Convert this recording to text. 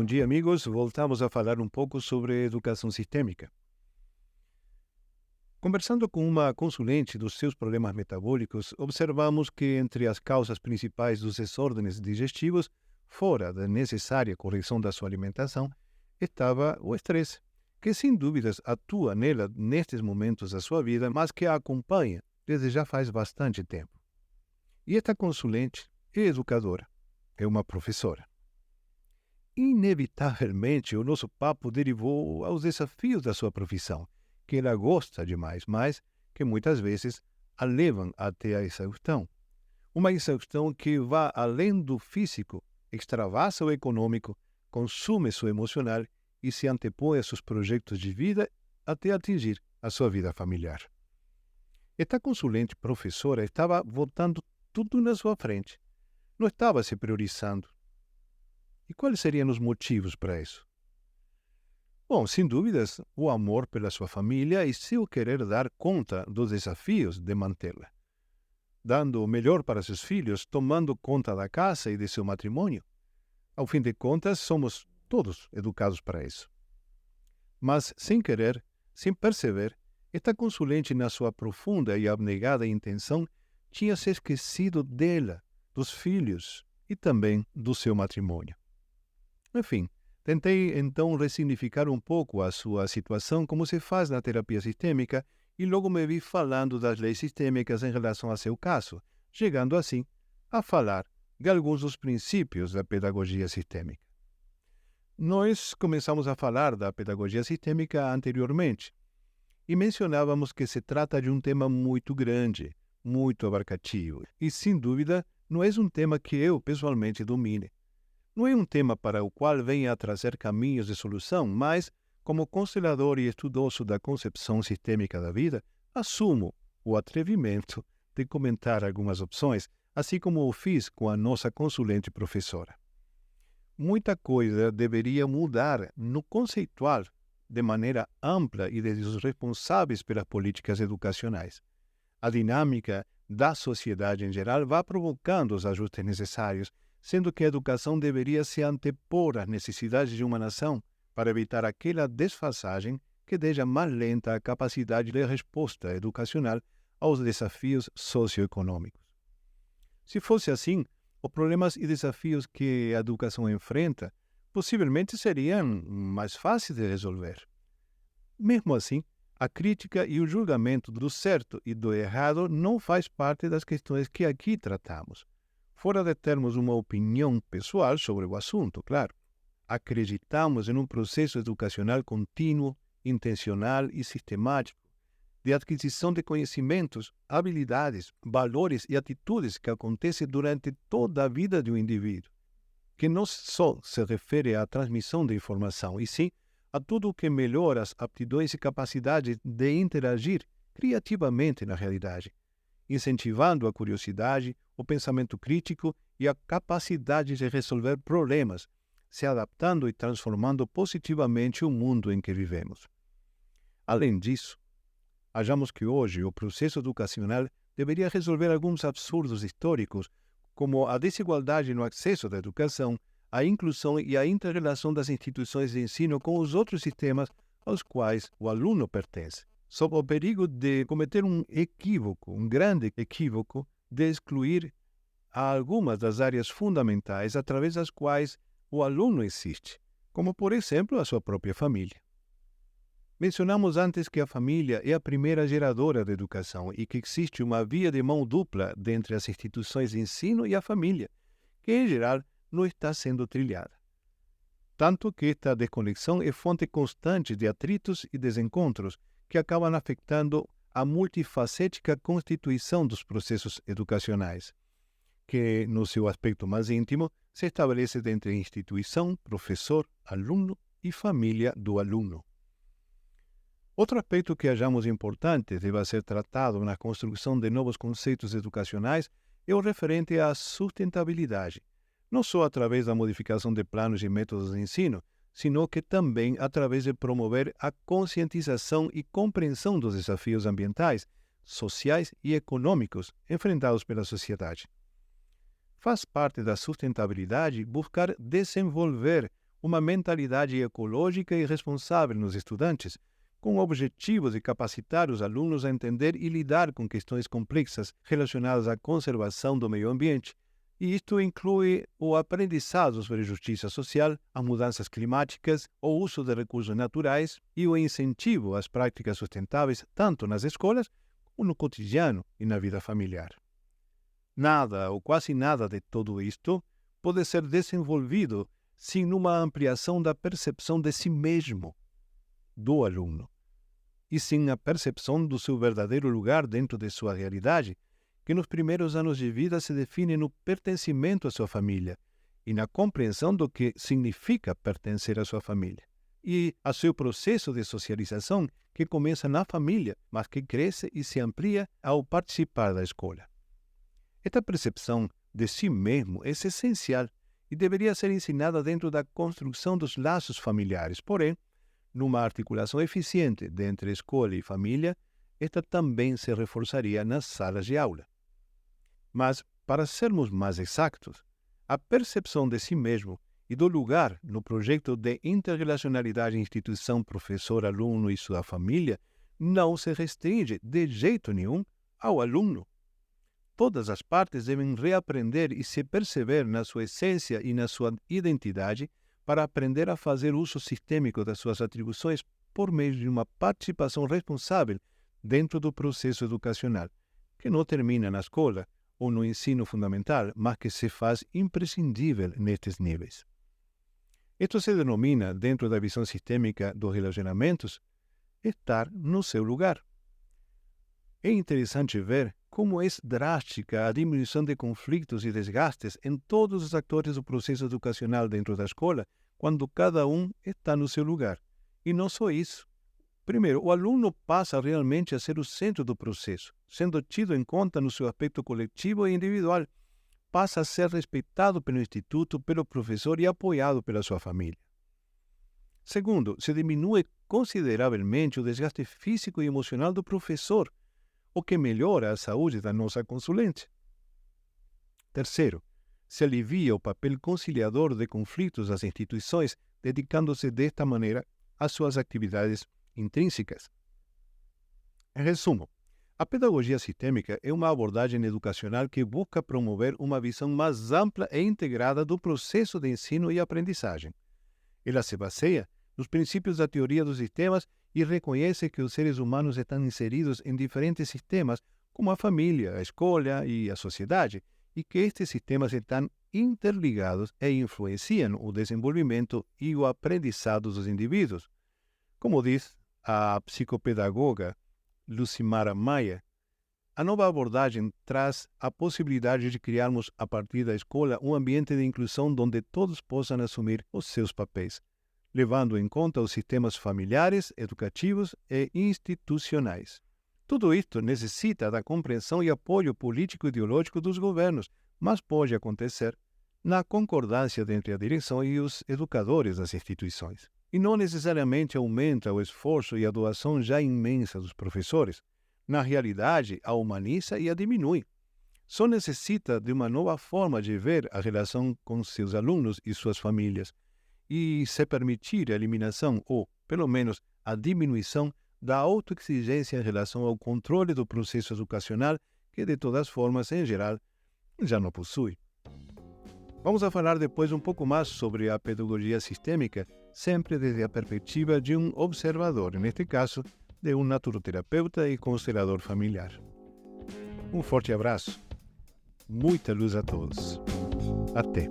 dia, amigos. Voltamos a falar um pouco sobre educação sistêmica. Conversando com uma consulente dos seus problemas metabólicos, observamos que entre as causas principais dos desordens digestivos, fora da necessária correção da sua alimentação, estava o estresse, que sem dúvidas atua nela nestes momentos da sua vida, mas que a acompanha desde já faz bastante tempo. E esta consulente é educadora, é uma professora. Inevitavelmente, o nosso papo derivou aos desafios da sua profissão, que ela gosta demais, mas que muitas vezes a levam até a exaustão. Uma exaustão que vai além do físico, extravasa o econômico, consome seu emocional e se antepõe a seus projetos de vida até atingir a sua vida familiar. Esta consulente professora estava botando tudo na sua frente. Não estava se priorizando. E quais seriam os motivos para isso? Bom, sem dúvidas, o amor pela sua família e seu querer dar conta dos desafios de mantê-la. Dando o melhor para seus filhos, tomando conta da casa e de seu matrimônio. Ao fim de contas, somos todos educados para isso. Mas, sem querer, sem perceber, esta consulente, na sua profunda e abnegada intenção, tinha se esquecido dela, dos filhos e também do seu matrimônio. Enfim, tentei então ressignificar um pouco a sua situação, como se faz na terapia sistêmica, e logo me vi falando das leis sistêmicas em relação a seu caso, chegando assim a falar de alguns dos princípios da pedagogia sistêmica. Nós começamos a falar da pedagogia sistêmica anteriormente e mencionávamos que se trata de um tema muito grande, muito abarcativo, e sem dúvida não é um tema que eu pessoalmente domine. Não é um tema para o qual venha a trazer caminhos de solução, mas, como constelador e estudioso da concepção sistêmica da vida, assumo o atrevimento de comentar algumas opções, assim como o fiz com a nossa consulente professora. Muita coisa deveria mudar no conceitual, de maneira ampla e desde os responsáveis pelas políticas educacionais. A dinâmica da sociedade em geral vai provocando os ajustes necessários, sendo que a educação deveria se antepor às necessidades de uma nação para evitar aquela desfasagem que deixa mais lenta a capacidade de resposta educacional aos desafios socioeconômicos. Se fosse assim, os problemas e desafios que a educação enfrenta possivelmente seriam mais fáceis de resolver. Mesmo assim, a crítica e o julgamento do certo e do errado não faz parte das questões que aqui tratamos. Fora de termos uma opinião pessoal sobre o assunto, claro. Acreditamos em um processo educacional contínuo, intencional e sistemático, de aquisição de conhecimentos, habilidades, valores e atitudes que acontecem durante toda a vida de um indivíduo, que não só se refere à transmissão de informação, e sim a tudo o que melhora as aptidões e capacidades de interagir criativamente na realidade, incentivando a curiosidade, o pensamento crítico e a capacidade de resolver problemas, se adaptando e transformando positivamente o mundo em que vivemos. Além disso, achamos que hoje o processo educacional deveria resolver alguns absurdos históricos, como a desigualdade no acesso à educação, a inclusão e a inter-relação das instituições de ensino com os outros sistemas aos quais o aluno pertence, sob o perigo de cometer um equívoco, um grande equívoco, de excluir algumas das áreas fundamentais através das quais o aluno existe, como, por exemplo, a sua própria família. Mencionamos antes que a família é a primeira geradora de educação e que existe uma via de mão dupla entre as instituições de ensino e a família, que, em geral, não está sendo trilhada. Tanto que esta desconexão é fonte constante de atritos e desencontros que acabam afetando a multifacética constituição dos processos educacionais, que, no seu aspecto mais íntimo, se estabelece entre instituição, professor, aluno e família do aluno. Outro aspecto que achamos importante deva ser tratado na construção de novos conceitos educacionais é o referente à sustentabilidade, não só através da modificação de planos e métodos de ensino, sino que também através de promover a conscientização e compreensão dos desafios ambientais, sociais e econômicos enfrentados pela sociedade. Faz parte da sustentabilidade buscar desenvolver uma mentalidade ecológica e responsável nos estudantes, com o objetivo de capacitar os alunos a entender e lidar com questões complexas relacionadas à conservação do meio ambiente. E isto inclui o aprendizado sobre justiça social, as mudanças climáticas, o uso de recursos naturais e o incentivo às práticas sustentáveis tanto nas escolas como no cotidiano e na vida familiar. Nada ou quase nada de tudo isto pode ser desenvolvido sem uma ampliação da percepção de si mesmo, do aluno, e sem a percepção do seu verdadeiro lugar dentro de sua realidade, que nos primeiros anos de vida se define no pertencimento à sua família e na compreensão do que significa pertencer à sua família, e a seu processo de socialização que começa na família, mas que cresce e se amplia ao participar da escola. Esta percepção de si mesmo é essencial e deveria ser ensinada dentro da construção dos laços familiares. Porém, numa articulação eficiente entre escola e família, esta também se reforçaria nas salas de aula. Mas, para sermos mais exatos, a percepção de si mesmo e do lugar no projeto de interrelacionalidade instituição, professor, aluno e sua família não se restringe de jeito nenhum ao aluno. Todas as partes devem reaprender e se perceber na sua essência e na sua identidade para aprender a fazer uso sistêmico das suas atribuições por meio de uma participação responsável dentro do processo educacional, que não termina na escola ou no ensino fundamental, mas que se faz imprescindível nestes níveis. Isto se denomina, dentro da visão sistêmica dos relacionamentos, estar no seu lugar. É interessante ver como é drástica a diminuição de conflitos e desgastes em todos os atores do processo educacional dentro da escola, quando cada um está no seu lugar. E não só isso. Primeiro, o aluno passa realmente a ser o centro do processo, sendo tido em conta no seu aspecto coletivo e individual. Passa a ser respeitado pelo instituto, pelo professor e apoiado pela sua família. Segundo, se diminui consideravelmente o desgaste físico e emocional do professor, o que melhora a saúde da nossa consulente. Terceiro, se alivia o papel conciliador de conflitos das instituições, dedicando-se desta maneira às suas atividades intrínsecas. Em resumo, a pedagogia sistêmica é uma abordagem educacional que busca promover uma visão mais ampla e integrada do processo de ensino e aprendizagem. Ela se baseia nos princípios da teoria dos sistemas e reconhece que os seres humanos estão inseridos em diferentes sistemas, como a família, a escola e a sociedade, e que estes sistemas estão interligados e influenciam o desenvolvimento e o aprendizado dos indivíduos. Como diz a psicopedagoga Lucimara Maia, a nova abordagem traz a possibilidade de criarmos, a partir da escola, um ambiente de inclusão onde todos possam assumir os seus papéis, levando em conta os sistemas familiares, educativos e institucionais. Tudo isto necessita da compreensão e apoio político e ideológico dos governos, mas pode acontecer na concordância entre a direção e os educadores das instituições. E não necessariamente aumenta o esforço e a doação já imensa dos professores. Na realidade, a humaniza e a diminui. Só necessita de uma nova forma de ver a relação com seus alunos e suas famílias, e se permitir a eliminação ou, pelo menos, a diminuição da autoexigência em relação ao controle do processo educacional que, de todas formas, em geral, já não possui. Vamos a falar depois um pouco mais sobre a pedagogia sistêmica, sempre desde a perspectiva de um observador, neste caso, de um naturoterapeuta e constelador familiar. Um forte abraço. Muita luz a todos. Até!